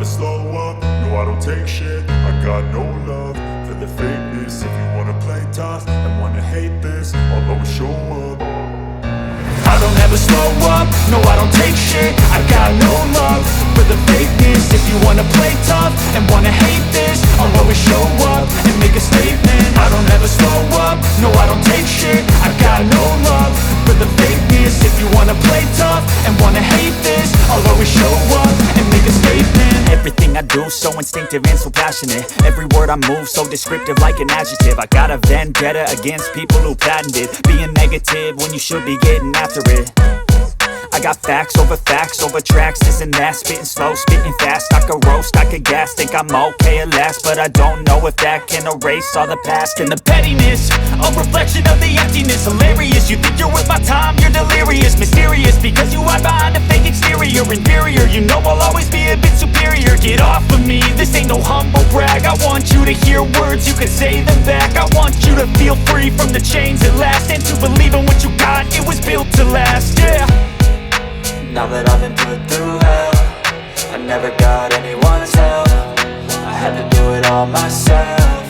slow up, no I don't take shit. I got no love for the fakeness. If you wanna play tough and wanna hate this, I'll always show up. I don't ever slow up, no I don't take shit. I got no love for the fakeness. If you wanna play tough and wanna hate this, I'll always show up and make a statement. I don't ever slow up, no I don't take shit. I got no love for the fakeness. If you wanna play tough and wanna hate this, I'll always show up and make a statement. Everything I do so instinctive and so passionate. Every word I move so descriptive like an adjective. I got a vendetta against people who patented being negative when you should be getting after it. I got facts over tracks, this and that. Spitting slow, spitting fast, I could roast, I could gas. Think I'm okay at last, but I don't know if that can erase all the past. And the pettiness, a reflection of the emptiness. Hilarious, you think you're worth my time, you're delirious. Mysterious, because you hide behind a fake exterior. Inferior, you know I'll always be a bit superior. Get off of me, this ain't no humble brag. I want you to hear words, you can say them back. I want you to feel free from the chains at last, and to believe in what you got, it was built to last, yeah. Now that I've been put through hell, I never got anyone's help. I had to do it all myself.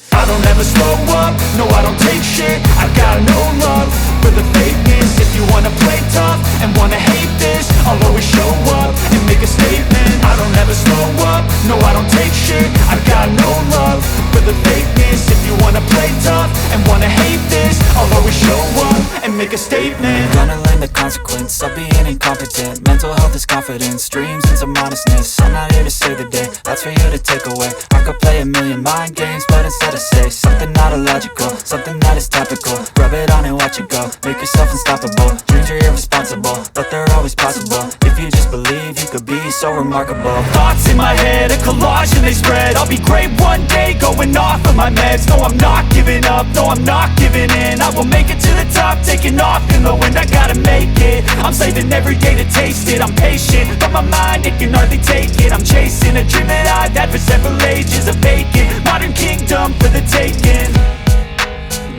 I don't ever slow up, no I don't take shit. I got no love for the fakeness. If you wanna play tough and wanna hate this, I'll always show up and make a statement. I don't ever slow up, no I don't take shit. I got no love for the fakeness. If you wanna play tough and wanna hate this, I'll always show up and make a statement. Gonna learn the consequence of being incompetent. Mental health is confidence, dreams and some honestness. I'm not here to save the day, that's for you to take away. I could play a million mind games, but instead I say something not illogical, something that is topical. Rub it on and watch it go, make yourself unstoppable. Dreams are irresponsible, but they're always possible. If you just believe, you could be so remarkable. Thoughts in my head, a collage and they spread. I'll be great one day, going off of my meds. No, I'm not giving up, no, I'm not giving in. I will make it to the top, taking off in the wind. I gotta make it, I'm saving every day to taste it. I'm patient, but my mind, it can hardly take it. I'm chasing a dream that I've had for several ages. A vacant, modern kingdom for the taking.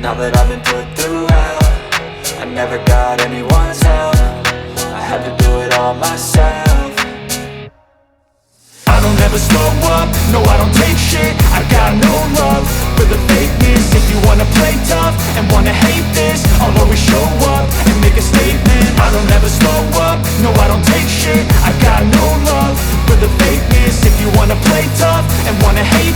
Now that I've been put through hell, I never got anyone's help. I had to do it all myself. I don't ever slow up, no I don't take shit. I got no love for the fakeness. If you wanna play tough and wanna hate this, I'll always show up and make a statement. I don't ever slow up, no I don't take shit. I got no love for the fakeness. If you wanna play tough and wanna hate